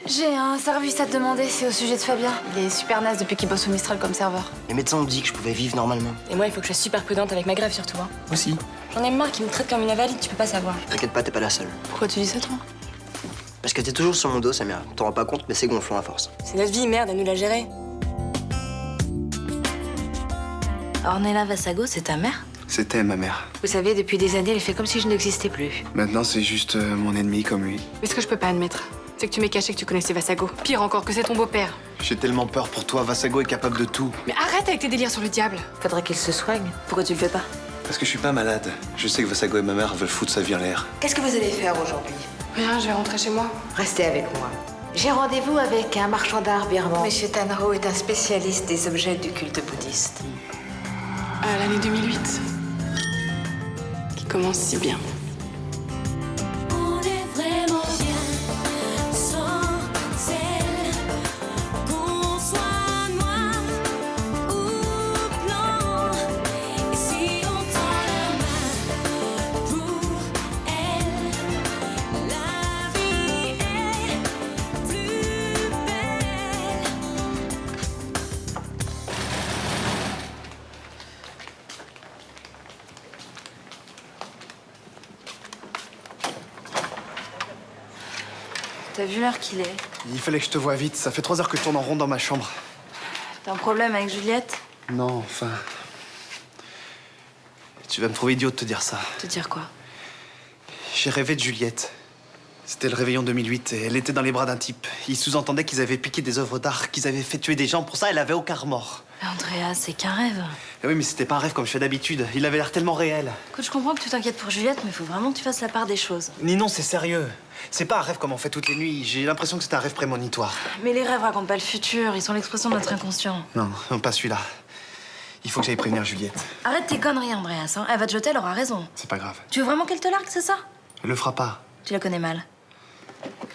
J'ai un service à te demander, c'est au sujet de Fabien. Il est super naze depuis qu'il bosse au Mistral comme serveur. Les médecins ont dit que je pouvais vivre normalement. Et moi, il faut que je sois super prudente avec ma grève surtout. Hein. Aussi. J'en ai marre qu'ils me traitent comme une invalide, tu peux pas savoir. T'inquiète pas, t'es pas la seule. Pourquoi tu dis ça, toi? Parce que t'es toujours sur mon dos, Samira. T'en rends pas compte, mais c'est gonflant à force. C'est notre vie, merde, à nous la gérer. Ornella Vassago, c'est ta mère? C'était ma mère. Vous savez, depuis des années, elle fait comme si je n'existais plus. Maintenant, c'est juste mon ennemi comme lui. Mais ce que je peux pas admettre, c'est que tu m'aies caché que tu connaissais Vassago. Pire encore, que c'est ton beau-père. J'ai tellement peur pour toi. Vassago est capable de tout. Mais arrête avec tes délires sur le diable. Faudrait qu'il se soigne. Pourquoi tu le fais pas? Parce que je suis pas malade. Je sais que Vassago et ma mère veulent foutre sa vie en l'air. Qu'est-ce que vous allez faire aujourd'hui? Rien, je vais rentrer chez moi. Restez avec moi. J'ai rendez-vous avec un marchand d'art birman. Monsieur Tanro est un spécialiste des objets du culte bouddhiste. À l'année 2008. Qui commence si bien. On est vraiment bien sans elle. Qu'on soit noir ou blanc. Et si on tend la main pour elle, la vie est plus belle. T'as vu l'heure qu'il est? Il fallait que je te voie vite. Ça fait 3 heures que je tourne en rond dans ma chambre. T'as un problème avec Juliette? Non, enfin... Tu vas me trouver idiot de te dire ça. Te dire quoi? J'ai rêvé de Juliette. C'était le réveillon 2008 et elle était dans les bras d'un type. Il sous-entendait qu'ils avaient piqué des œuvres d'art, qu'ils avaient fait tuer des gens. Pour ça, elle avait aucun remords. Mais Andrea, c'est qu'un rêve. Eh oui, mais c'était pas un rêve comme je fais d'habitude. Il avait l'air tellement réel. Écoute, je comprends que tu t'inquiètes pour Juliette, mais il faut vraiment que tu fasses la part des choses. Ninon, c'est sérieux. C'est pas un rêve comme on fait toutes les nuits. J'ai l'impression que c'est un rêve prémonitoire. Mais les rêves racontent pas le futur, ils sont l'expression de notre inconscient. Non, non, pas celui-là. Il faut que j'aille prévenir Juliette. Arrête tes conneries, Andreas. Hein. Elle va te jeter, elle aura raison. C'est pas grave. Tu veux vraiment qu'elle te largue, c'est ça? Elle le fera pas. Tu la connais mal.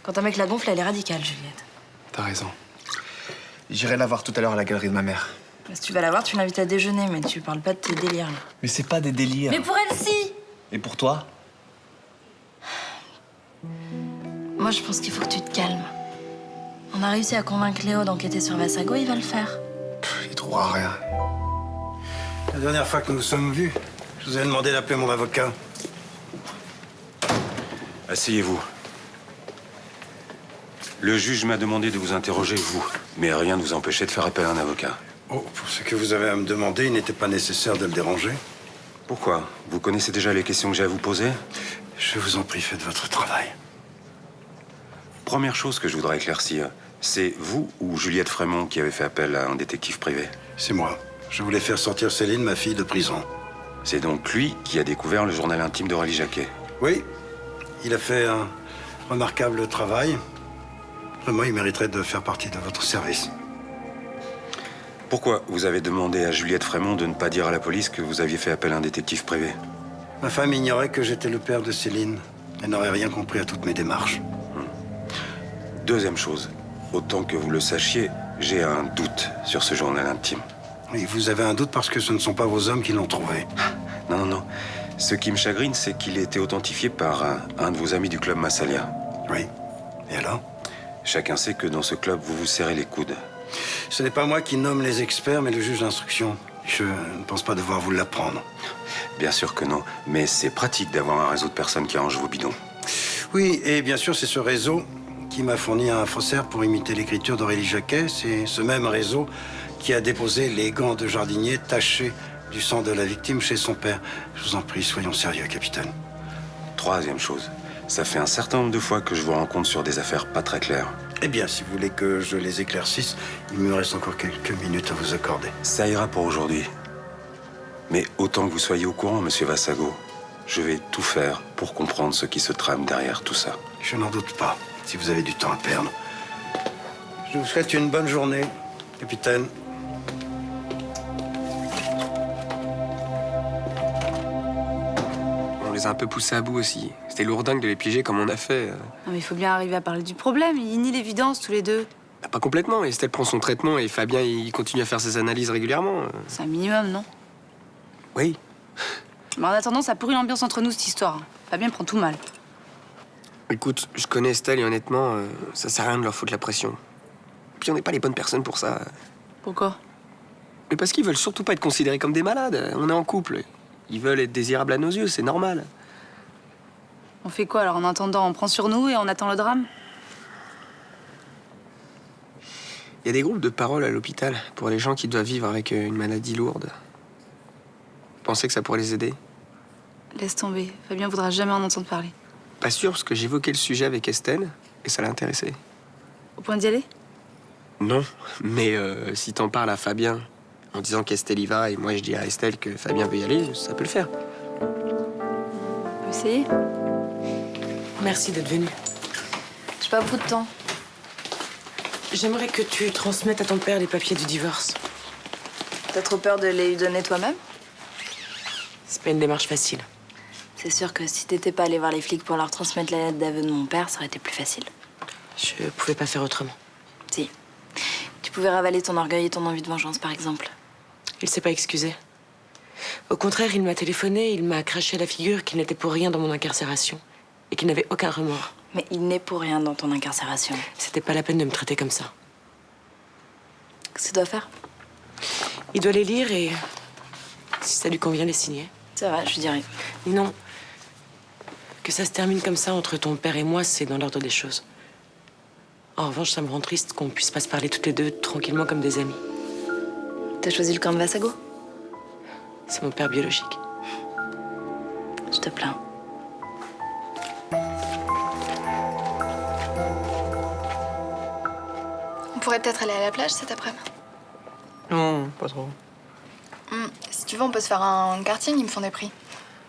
Quand un mec la gonfle, elle est radicale, Juliette. T'as raison. J'irai la voir tout à l'heure à la galerie de ma mère. Si tu vas la voir, tu l'invites à déjeuner, mais tu parles pas de tes délires, là. Mais c'est pas des délires. Mais pour elle, si! Et pour toi? Moi, je pense qu'il faut que tu te calmes. On a réussi à convaincre Léo d'enquêter sur Vassago, il va le faire. Il trouvera rien. La dernière fois que nous nous sommes vus, je vous ai demandé d'appeler mon avocat. Asseyez-vous. Le juge m'a demandé de vous interroger, vous. Mais rien ne vous empêchait de faire appel à un avocat. Oh, pour ce que vous avez à me demander, il n'était pas nécessaire de le déranger. Pourquoi? Vous connaissez déjà les questions que j'ai à vous poser? Je vous en prie, faites votre travail. Première chose que je voudrais éclaircir, c'est vous ou Juliette Frémont qui avez fait appel à un détective privé? C'est moi. Je voulais faire sortir Céline, ma fille, de prison. C'est donc lui qui a découvert le journal intime d'Aurélie Jacquet? Oui, il a fait un remarquable travail. Vraiment, il mériterait de faire partie de votre service. Pourquoi vous avez demandé à Juliette Frémont de ne pas dire à la police que vous aviez fait appel à un détective privé? Ma femme ignorait que j'étais le père de Céline. Elle n'aurait rien compris à toutes mes démarches. Deuxième chose, autant que vous le sachiez, j'ai un doute sur ce journal intime. Et vous avez un doute parce que ce ne sont pas vos hommes qui l'ont trouvé. Non, non, non. Ce qui me chagrine, c'est qu'il a été authentifié par un de vos amis du club Massalia. Oui. Et alors? Chacun sait que dans ce club, vous vous serrez les coudes. Ce n'est pas moi qui nomme les experts, mais le juge d'instruction. Je ne pense pas devoir vous l'apprendre. Bien sûr que non, mais c'est pratique d'avoir un réseau de personnes qui arrangent vos bidons. Oui, et bien sûr, c'est ce réseau qui m'a fourni un faussaire pour imiter l'écriture d'Aurélie Jacquet. C'est ce même réseau qui a déposé les gants de jardinier tachés du sang de la victime chez son père. Je vous en prie, soyons sérieux, capitaine. Troisième chose, ça fait un certain nombre de fois que je vous rencontre sur des affaires pas très claires. Eh bien, si vous voulez que je les éclaircisse, il me reste encore quelques minutes à vous accorder. Ça ira pour aujourd'hui. Mais autant que vous soyez au courant, monsieur Vassago, je vais tout faire pour comprendre ce qui se trame derrière tout ça. Je n'en doute pas, si vous avez du temps à perdre. Je vous souhaite une bonne journée, capitaine. On les a un peu poussés à bout aussi. C'était lourdingue de les piéger comme on a fait. Non, mais il faut bien arriver à parler du problème. Ils nient l'évidence, tous les deux. Bah, pas complètement. Estelle prend son traitement et Fabien, il continue à faire ses analyses régulièrement. C'est un minimum, non? Oui. Mais en attendant, ça pourrit l'ambiance entre nous, cette histoire. Fabien prend tout mal. Écoute, je connais Estelle et honnêtement, ça sert à rien de leur foutre la pression. Puis on n'est pas les bonnes personnes pour ça. Pourquoi? Mais parce qu'ils veulent surtout pas être considérés comme des malades. On est en couple. Ils veulent être désirables à nos yeux, c'est normal. On fait quoi alors en attendant? On prend sur nous et on attend le drame? Il y a des groupes de parole à l'hôpital pour les gens qui doivent vivre avec une maladie lourde. Pensez que ça pourrait les aider? Laisse tomber. Fabien voudra jamais en entendre parler. Pas sûr, parce que j'évoquais le sujet avec Estelle et ça l'a intéressé. Au point d'y aller? Non, mais si t'en parles à Fabien en disant qu'Estelle y va et moi je dis à Estelle que Fabien veut y aller, ça peut le faire. On peut essayer? Merci d'être venu. J'ai pas beaucoup de temps. J'aimerais que tu transmettes à ton père les papiers du divorce. T'as trop peur de les lui donner toi-même? C'est pas une démarche facile. C'est sûr que si t'étais pas allé voir les flics pour leur transmettre la lettre d'aveu de mon père, ça aurait été plus facile. Je pouvais pas faire autrement. Si. Tu pouvais ravaler ton orgueil et ton envie de vengeance, par exemple. Il s'est pas excusé. Au contraire, il m'a téléphoné, il m'a craché à la figure qu'il n'était pour rien dans mon incarcération et qu'il n'avait aucun remords. Mais il n'est pour rien dans ton incarcération. C'était pas la peine de me traiter comme ça. Qu'est-ce que tu dois faire? Il doit les lire et, si ça lui convient, les signer. C'est vrai, je lui dirai. Non. Que ça se termine comme ça entre ton père et moi, c'est dans l'ordre des choses. En revanche, ça me rend triste qu'on puisse pas se parler toutes les deux tranquillement comme des amis. T'as choisi le camp de Vassago? C'est mon père biologique. Je te plains. On pourrait peut-être aller à la plage cet après-midi. Non, pas trop. Si tu veux, on peut se faire un karting, ils me font des prix.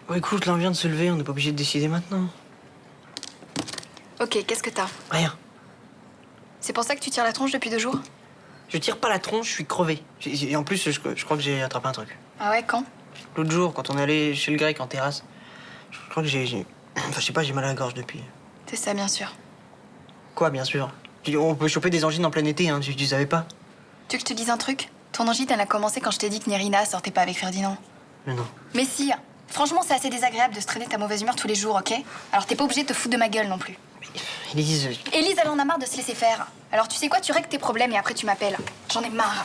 Oh, écoute, l'un vient de se lever, on n'est pas obligé de décider maintenant. Ok, qu'est-ce que t'as? Rien. C'est pour ça que tu tires la tronche depuis 2 jours? Je tire pas la tronche, je suis crevé. Et en plus, je crois que j'ai attrapé un truc. Ah ouais, quand? L'autre jour, quand on est allé chez le grec en terrasse, je crois que j'ai... Enfin, je sais pas, j'ai mal à la gorge depuis. C'est ça, bien sûr. Quoi, bien sûr? On peut choper des angines en plein été, hein, tu savais pas? Tu veux que je te dise un truc? Ton angine, elle a commencé quand je t'ai dit que Nérina sortait pas avec Ferdinand. Mais non. Mais si, franchement, c'est assez désagréable de se traîner ta mauvaise humeur tous les jours, ok? Alors t'es pas obligé de te foutre de ma gueule non plus. Élise... Élise, elle en a marre de se laisser faire. Alors tu sais quoi, tu règles tes problèmes et après tu m'appelles. J'en ai marre.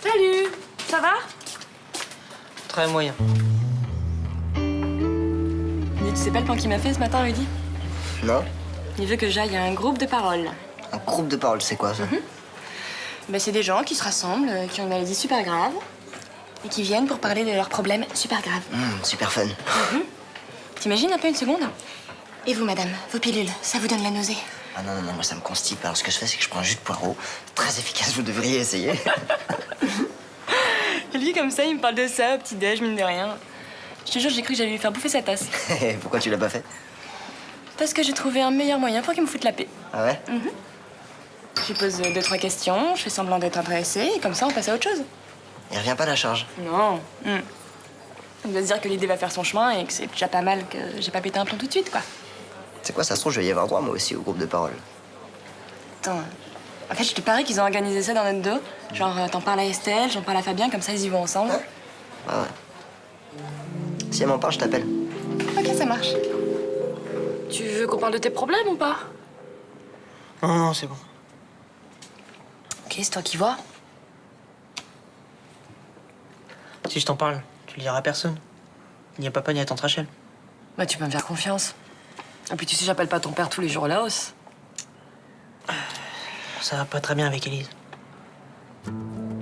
Salut! Ça va? Très moyen. Mais tu sais pas le plan qu'il m'a fait ce matin, Rudy? Non? Il veut que j'aille à un groupe de parole. Un groupe de parole, c'est quoi ça? Ben, c'est des gens qui se rassemblent, qui ont une maladie super grave, et qui viennent pour parler de leurs problèmes super graves. Super fun. T'imagines un peu une seconde? Et vous, madame, vos pilules, ça vous donne la nausée? Ah non, non, non, moi ça me constipe. Alors ce que je fais, c'est que je prends un jus de poireau. Très efficace, vous devriez essayer. Lui, comme ça, il me parle de ça au petit-déj, mine de rien. Je te jure, j'ai cru que j'allais lui faire bouffer sa tasse. Pourquoi tu l'as pas fait? Parce que j'ai trouvé un meilleur moyen pour qu'il me foute la paix. Ah ouais? Je lui pose 2-3 questions, je fais semblant d'être intéressée, et comme ça, on passe à autre chose. Il revient pas à la charge. Non. Il doit se dire que l'idée va faire son chemin et que c'est déjà pas mal que j'ai pas pété un plomb tout de suite, quoi. C'est quoi, ça se trouve, je vais y avoir droit moi aussi au groupe de parole. Attends. En fait, je te parie qu'ils ont organisé ça dans notre dos. Genre, t'en parles à Estelle, j'en parle à Fabien, comme ça, ils y vont ensemble. Ouais. Ah ouais. Si elle m'en parle, je t'appelle. Ok, ça marche. Tu veux qu'on parle de tes problèmes ou pas? Non, non, c'est bon. Ok, c'est toi qui vois. Si je t'en parle, tu le diras à personne. Ni à papa, ni à tante Rachel. Bah, tu peux me faire confiance. Et puis, tu sais, j'appelle pas ton père tous les jours à la hausse. Ça va pas très bien avec Élise.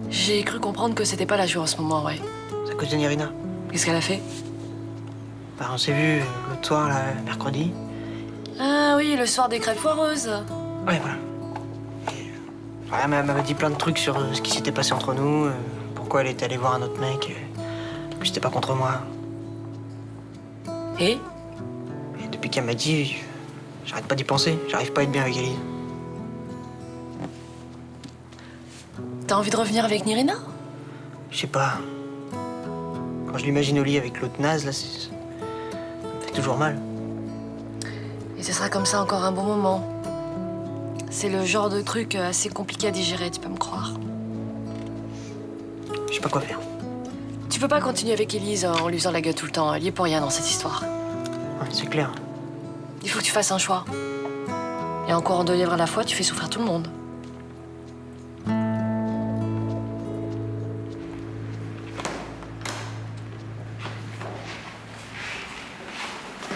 J'ai cru comprendre que c'était pas la joie en ce moment, ouais. C'est à cause de Nérina. Qu'est-ce qu'elle a fait? Bah, on s'est vu l'autre soir, là, mercredi. Ah oui, le soir des crêpes foireuses. Ouais, voilà. Elle m'avait dit plein de trucs sur ce qui s'était passé entre nous, pourquoi elle était allée voir un autre mec, que c'était pas contre moi. Et depuis qu'elle m'a dit, j'arrête pas d'y penser, j'arrive pas à être bien avec Élise. T'as envie de revenir avec Nérina? Je sais pas. Quand je l'imagine au lit avec l'autre naze, là, ça me fait toujours mal. Et ce sera comme ça encore un bon moment. C'est le genre de truc assez compliqué à digérer, tu peux me croire. pas quoi faire. Tu peux pas continuer avec Élise en lui faisant la gueule tout le temps. Elle y est pour rien dans cette histoire. Ouais, c'est clair. Il faut que tu fasses un choix. Et encore en 2 lièvres à la fois, tu fais souffrir tout le monde.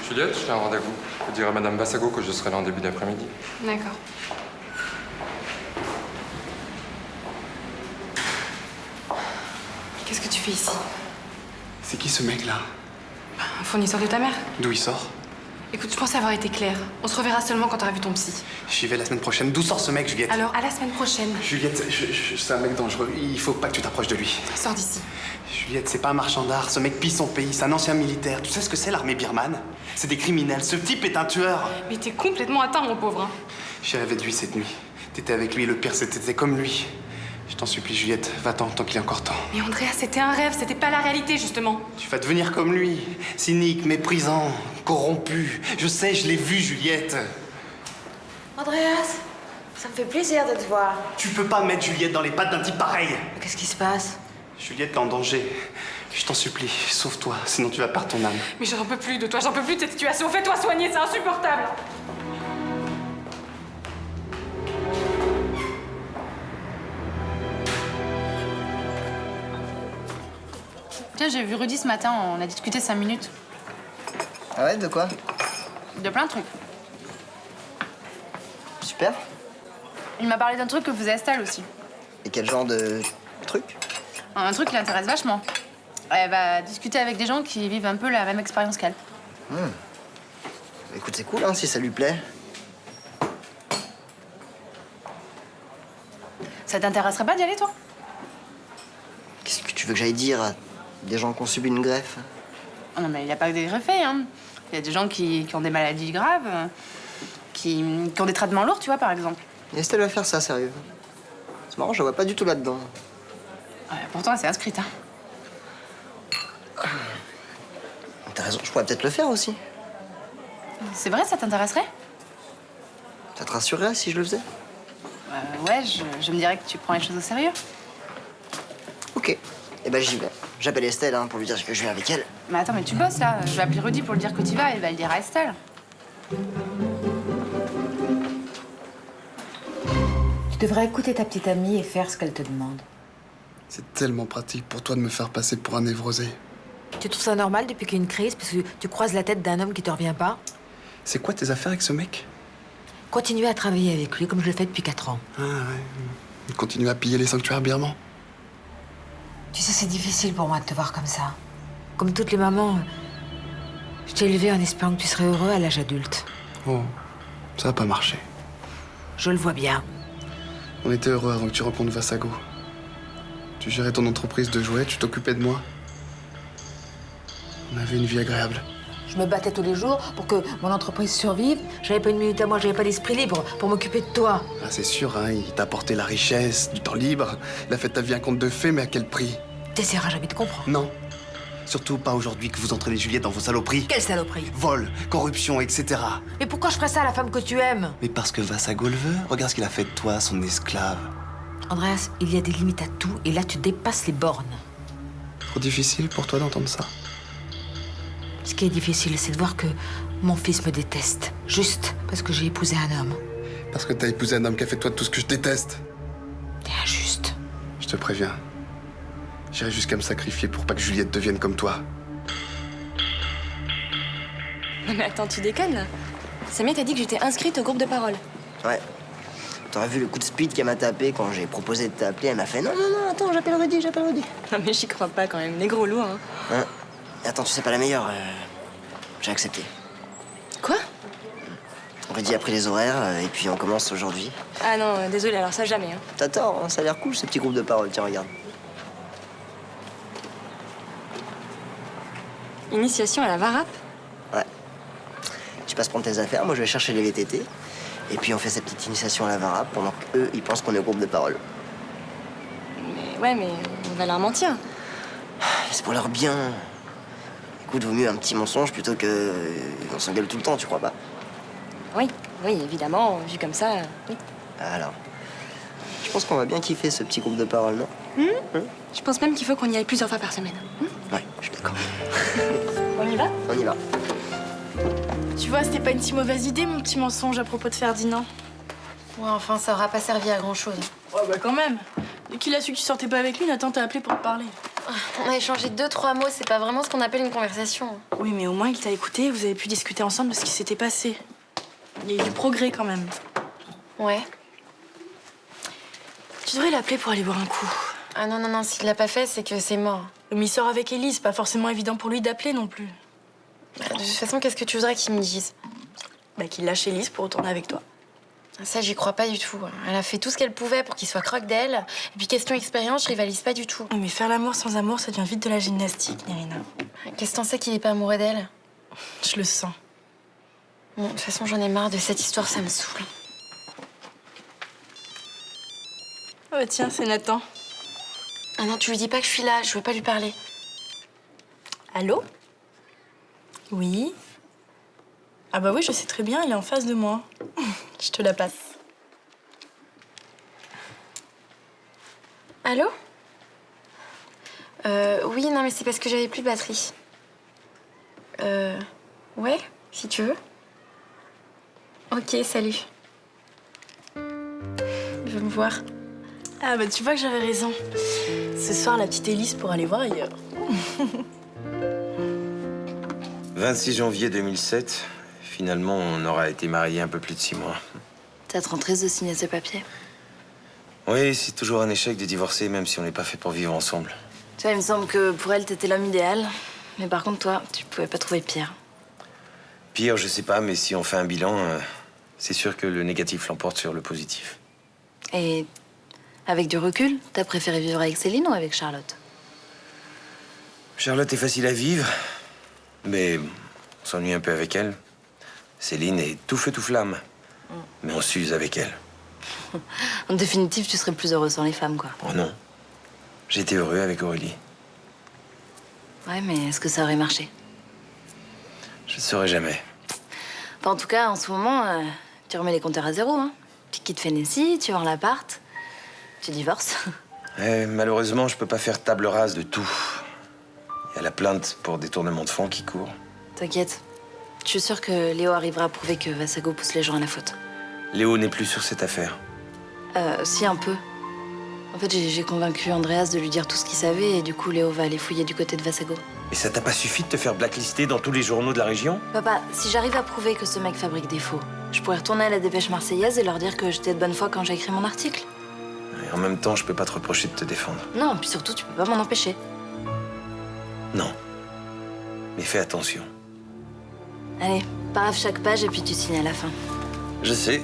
Juliette, j'ai un rendez-vous. Je dirai à Madame Vassago que je serai là en début d'après-midi. D'accord. Qu'est-ce que tu fais ici? C'est qui ce mec-là? Un fournisseur de ta mère? D'où il sort? Écoute, je pensais avoir été claire. On se reverra seulement quand t'auras vu ton psy. J'y vais la semaine prochaine. D'où sort ce mec, Juliette? Alors, à la semaine prochaine. Juliette, c'est un mec dangereux. Il faut pas que tu t'approches de lui. Sors d'ici. Juliette, c'est pas un marchand d'art. Ce mec pille son pays. C'est un ancien militaire. Tu sais ce que c'est l'armée birmane? C'est des criminels. Ce type est un tueur. Mais t'es complètement atteint, mon pauvre. Hein. J'ai rêvé de lui cette nuit. T'étais avec lui et le pire, c'était comme lui. Je t'en supplie, Juliette, va-t'en tant qu'il y a encore temps. Mais Andrea, c'était un rêve, c'était pas la réalité, justement. Tu vas devenir comme lui. Cynique, méprisant, corrompu. Je sais, je l'ai vu, Juliette. Andreas, ça me fait plaisir de te voir. Tu peux pas mettre Juliette dans les pattes d'un type pareil. Qu'est-ce qui se passe? Juliette est en danger. Je t'en supplie, sauve-toi, sinon tu vas perdre ton âme. Mais j'en peux plus de toi, j'en peux plus de cette situation. Fais-toi soigner, c'est insupportable. Tiens, j'ai vu Rudy ce matin, on a discuté 5 minutes. Ah ouais, de quoi? De plein de trucs. Super. Il m'a parlé d'un truc que faisait Estelle aussi. Et quel genre de truc? Un truc qui l'intéresse vachement. Elle va discuter avec des gens qui vivent un peu la même expérience qu'elle. Écoute, c'est cool, hein, si ça lui plaît. Ça t'intéresserait pas d'y aller, toi? Qu'est-ce que tu veux que j'aille dire à des gens qui ont subi une greffe? Oh non, mais il n'y a pas que des greffés, hein. Il y a des gens qui ont des maladies graves, qui ont des traitements lourds, tu vois, par exemple. Et Estelle va faire ça, sérieux. C'est marrant, je la vois pas du tout là-dedans. Ouais, pourtant, elle s'est inscrite, hein. T'as raison, je pourrais peut-être le faire aussi. C'est vrai, ça t'intéresserait? Ça te rassurerait si je le faisais? Ouais, je me dirais que tu prends les choses au sérieux. Ok. Eh ben j'y vais. J'appelle Estelle hein, pour lui dire que je viens avec elle. Mais attends, mais tu bosses, là. Je vais appeler Rudy pour lui dire que tu vas et il va le dire à Estelle. Tu devrais écouter ta petite amie et faire ce qu'elle te demande. C'est tellement pratique pour toi de me faire passer pour un névrosé. Tu trouves ça normal depuis qu'il y a une crise parce que tu croises la tête d'un homme qui te revient pas? C'est quoi tes affaires avec ce mec? Continue à travailler avec lui comme je le fais depuis 4 ans. Ah ouais. Il continue à piller les sanctuaires birmans. Tu sais, c'est difficile pour moi de te voir comme ça. Comme toutes les mamans, je t'ai élevé en espérant que tu serais heureux à l'âge adulte. Oh, ça a pas marché. Je le vois bien. On était heureux avant que tu rencontres Vassago. Tu gérais ton entreprise de jouets, tu t'occupais de moi. On avait une vie agréable. Je me battais tous les jours pour que mon entreprise survive. J'avais pas une minute à moi, j'avais pas d'esprit libre pour m'occuper de toi. Ah, c'est sûr, hein, il t'a apporté la richesse, du temps libre. Il a fait ta vie un conte de fées, mais à quel prix? T'essaieras jamais de comprendre. Non. Surtout pas aujourd'hui que vous entraînez Juliette dans vos saloperies. Quelle saloperie? Vol, corruption, etc. Mais pourquoi je ferais ça à la femme que tu aimes? Mais parce que Vassago le veut. Regarde ce qu'il a fait de toi, son esclave. Andreas, il y a des limites à tout et là tu dépasses les bornes. Trop difficile pour toi d'entendre ça? Ce qui est difficile, c'est de voir que mon fils me déteste. Juste parce que j'ai épousé un homme. Parce que t'as épousé un homme qui a fait de toi tout ce que je déteste. T'es injuste. Je te préviens. J'irai jusqu'à me sacrifier pour pas que Juliette devienne comme toi. Non mais attends, tu déconnes là? Samia t'a dit que j'étais inscrite au groupe de parole. Ouais. T'aurais vu le coup de speed qu'elle m'a tapé quand j'ai proposé de t'appeler. Elle m'a fait non, attends, j'appelle Rudy. Non mais j'y crois pas quand même, les gros lourds, hein. Et attends, tu sais pas la meilleure. J'ai accepté. Quoi? Rudy a pris les horaires et puis on commence aujourd'hui. Ah non, désolé, alors ça jamais, hein. T'as tort, hein, ça a l'air cool ce petit groupe de parole. Tiens, regarde. Initiation à la VARAP? Ouais. Tu passes prendre tes affaires, moi je vais chercher les VTT. Et puis on fait cette petite initiation à la VARAP pendant qu'eux, ils pensent qu'on est au groupe de parole. Mais ouais, mais on va leur mentir. C'est pour leur bien. Écoute, vaut mieux un petit mensonge plutôt que on s'engueule tout le temps, tu crois pas? Oui, évidemment, vu comme ça, oui. Alors, je pense qu'on va bien kiffer ce petit groupe de parole, non? Je pense même qu'il faut qu'on y aille plusieurs fois par semaine. Ouais, je suis d'accord. On y va? On y va. Tu vois, c'était pas une si mauvaise idée, mon petit mensonge à propos de Ferdinand. Ouais, enfin, ça aura pas servi à grand-chose. Ouais, bah quand même. Dès qu'il a su que tu sortais pas avec lui, Nathan t'a appelé pour te parler. On a échangé 2-3 mots, c'est pas vraiment ce qu'on appelle une conversation. Oui, mais au moins il t'a écouté, vous avez pu discuter ensemble de ce qui s'était passé. Il y a eu du progrès quand même. Ouais. Tu devrais l'appeler pour aller boire un coup. Ah non, non, non, s'il l'a pas fait, c'est que c'est mort. Mais il sort avec Élise, pas forcément évident pour lui d'appeler non plus. De toute façon, qu'est-ce que tu voudrais qu'il me dise? Bah qu'il lâche Élise pour retourner avec toi. Ça, j'y crois pas du tout. Elle a fait tout ce qu'elle pouvait pour qu'il soit croque d'elle. Et puis, question expérience, je rivalise pas du tout. Mais faire l'amour sans amour, ça devient vite de la gymnastique, Nérina. Qu'est-ce que t'en sais qu'il est pas amoureux d'elle? Je le sens. Bon, de toute façon, j'en ai marre de cette histoire, ça me saoule. Oh bah tiens, c'est Nathan. Ah non, tu lui dis pas que je suis là, je veux pas lui parler. Allô? Oui? Ah bah oui, je sais très bien, il est en face de moi. Je te la passe. Allô? Oui, non, mais c'est parce que j'avais plus de batterie. Ouais, si tu veux. Ok, salut. Je veux me voir. Ah bah tu vois que j'avais raison. Ce soir, la petite Élise pour aller voir ailleurs. 26 janvier 2007. Finalement, on aura été mariés un peu plus de 6 mois. T'as trop triste de signer ce papier. Oui, c'est toujours un échec de divorcer, même si on n'est pas fait pour vivre ensemble. Tu vois, il me semble que pour elle, t'étais l'homme idéal. Mais par contre, toi, tu pouvais pas trouver pire. Pire, je sais pas, mais si on fait un bilan, c'est sûr que le négatif l'emporte sur le positif. Et avec du recul, t'as préféré vivre avec Céline ou avec Charlotte? Charlotte est facile à vivre, mais on s'ennuie un peu avec elle. Céline est tout feu, tout flamme. Mais on s'use avec elle. En définitive, tu serais plus heureux sans les femmes, quoi. Oh non. J'étais heureux avec Aurélie. Ouais, mais est-ce que ça aurait marché? Je ne saurais jamais. Enfin, en tout cas, en ce moment, tu remets les compteurs à zéro, hein. Tu quittes Fénécie, tu vends l'appart, tu divorces. Malheureusement, je peux pas faire table rase de tout. Il y a la plainte pour détournement de fonds qui court. T'inquiète. Je suis sûre que Léo arrivera à prouver que Vassago pousse les gens à la faute. Léo n'est plus sur cette affaire. Si, un peu. En fait, j'ai convaincu Andreas de lui dire tout ce qu'il savait et du coup, Léo va aller fouiller du côté de Vassago. Et ça t'a pas suffi de te faire blacklister dans tous les journaux de la région? Papa, si j'arrive à prouver que ce mec fabrique des faux, je pourrais retourner à la Dépêche marseillaise et leur dire que j'étais de bonne foi quand j'ai écrit mon article. Et en même temps, je peux pas te reprocher de te défendre. Non, puis surtout, tu peux pas m'en empêcher. Non. Mais fais attention. Allez, paraphe chaque page et puis tu signes à la fin. Je sais,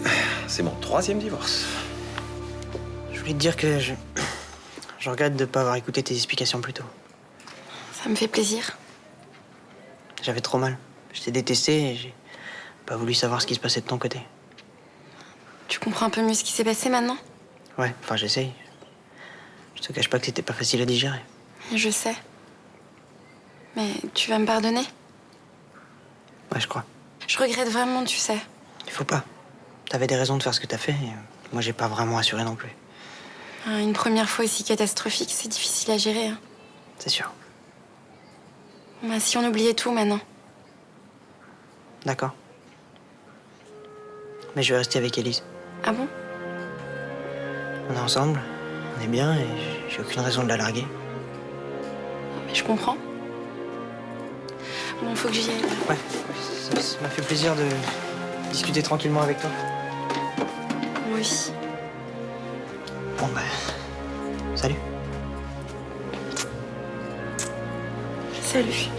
c'est mon 3e divorce. Je voulais te dire que je regrette de pas avoir écouté tes explications plus tôt. Ça me fait plaisir. J'avais trop mal. Je t'ai détesté et j'ai pas voulu savoir ce qui se passait de ton côté. Tu comprends un peu mieux ce qui s'est passé maintenant? Ouais, enfin j'essaye. Je te cache pas que c'était pas facile à digérer. Je sais. Mais tu vas me pardonner? Ouais, je crois. Je regrette vraiment, tu sais. Il faut pas. T'avais des raisons de faire ce que t'as fait et moi j'ai pas vraiment assuré non plus. Une première fois aussi catastrophique, c'est difficile à gérer. Hein. C'est sûr. Bah, si on oubliait tout maintenant. D'accord. Mais je vais rester avec Élise. Ah bon? On est ensemble, on est bien et j'ai aucune raison de la larguer. Mais je comprends. Bon, faut que j'y aille. Ouais, ça m'a fait plaisir de discuter tranquillement avec toi. Moi aussi. Bon, bah, salut. Salut.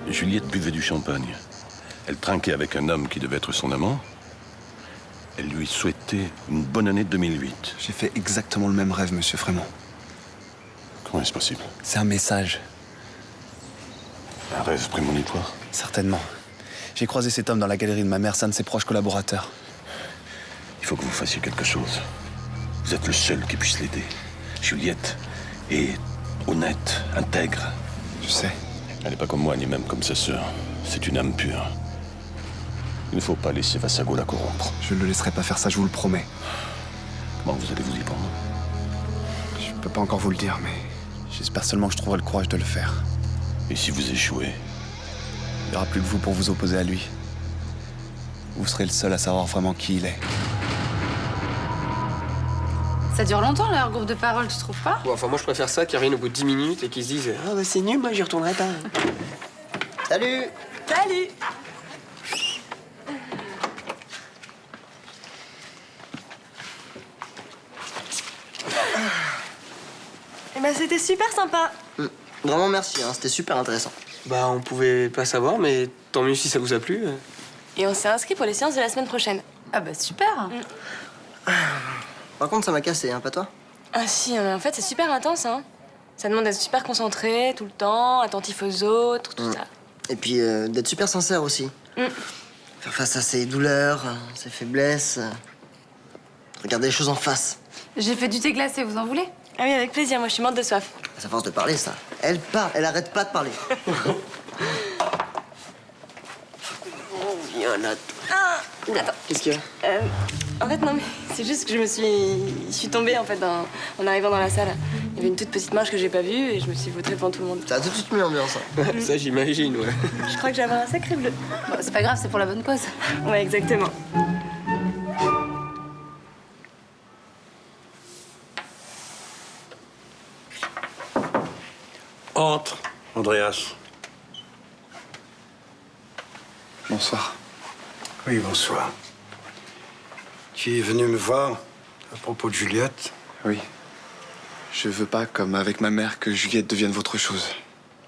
Juliette buvait du champagne. Elle trinquait avec un homme qui devait être son amant. Elle lui souhaitait une bonne année 2008. J'ai fait exactement le même rêve, monsieur Frémont. Comment est-ce possible? C'est un message. Un rêve prémonitoire? Certainement. J'ai croisé cet homme dans la galerie de ma mère, c'est un de ses proches collaborateurs. Il faut que vous fassiez quelque chose. Vous êtes le seul qui puisse l'aider. Juliette est honnête, intègre. Je sais. Elle n'est pas comme moi, ni même comme sa sœur. C'est une âme pure. Il ne faut pas laisser Vassago la corrompre. Je ne le laisserai pas faire ça, je vous le promets. Comment vous allez vous y prendre? Je peux pas encore vous le dire, mais j'espère seulement que je trouverai le courage de le faire. Et si vous échouez? Il n'y aura plus que vous pour vous opposer à lui. Vous serez le seul à savoir vraiment qui il est. Ça dure longtemps, leur groupe de parole, tu trouves pas? Bon, enfin, moi, je préfère ça qu'ils reviennent au bout de 10 minutes et qu'ils se disent « Ah, bah, c'est nul, moi, j'y retournerai pas. » Salut! Salut! Eh ben, c'était super sympa. Vraiment merci, hein, c'était super intéressant. Bah, on pouvait pas savoir, mais tant mieux si ça vous a plu. Et on s'est inscrit pour les séances de la semaine prochaine. Ah bah super. Par contre, ça m'a cassé, hein, pas toi? Ah si, en fait, c'est super intense, hein. Ça demande d'être super concentré tout le temps, attentif aux autres, tout ça. Et puis d'être super sincère aussi. Faire face à ses douleurs, ses faiblesses. Regarder les choses en face. J'ai fait du thé glacé, vous en voulez? Ah oui, avec plaisir, moi je suis morte de soif. C'est à force de parler, ça. Elle parle, elle arrête pas de parler. Viens là. Ah, attends. Qu'est-ce qu'il y a? En fait, non, mais c'est juste que je suis tombée en fait en arrivant dans la salle. Il y avait une toute petite marche que j'ai pas vue et je me suis vautrée devant tout le monde. Ça a tout de suite mis l'ambiance. Hein. Ça, j'imagine, ouais. Je crois que j'avais un sacré bleu. Bon, c'est pas grave, c'est pour la bonne cause. Ouais, exactement. Entre, Andreas. Bonsoir. Oui, bonsoir. Tu es venu me voir à propos de Juliette? Oui. Je veux pas, comme avec ma mère, que Juliette devienne votre chose.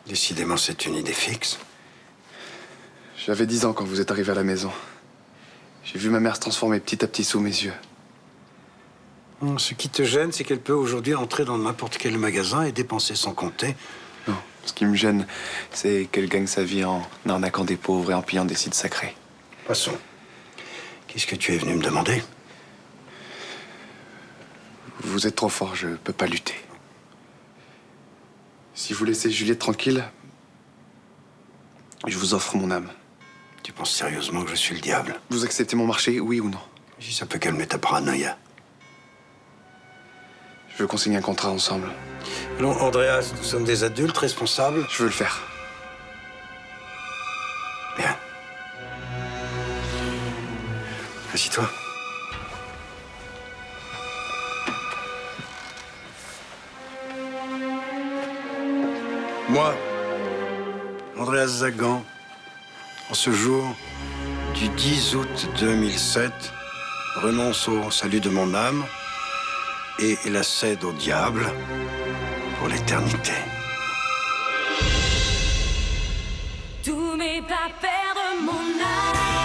Décidément, c'est une idée fixe. J'avais 10 ans quand vous êtes arrivé à la maison. J'ai vu ma mère se transformer petit à petit sous mes yeux. Ce qui te gêne, c'est qu'elle peut aujourd'hui entrer dans n'importe quel magasin et dépenser sans compter. Non, ce qui me gêne, c'est qu'elle gagne sa vie en arnaquant des pauvres et en pillant des sites sacrés. Passons. Qu'est-ce que tu es venu me demander? Vous êtes trop fort, je peux pas lutter. Si vous laissez Juliette tranquille, je vous offre mon âme. Tu penses sérieusement que je suis le diable? Vous acceptez mon marché, oui ou non? Si ça peut calmer ta paranoïa. Je veux qu'on signe un contrat ensemble. Non, Andreas, nous sommes des adultes responsables. Je veux le faire. Bien. Assis-toi. Moi, Andreas Zagan, en ce jour du 10 août 2007, renonce au salut de mon âme et la cède au diable pour l'éternité. Tous mes pas perdent mon âme.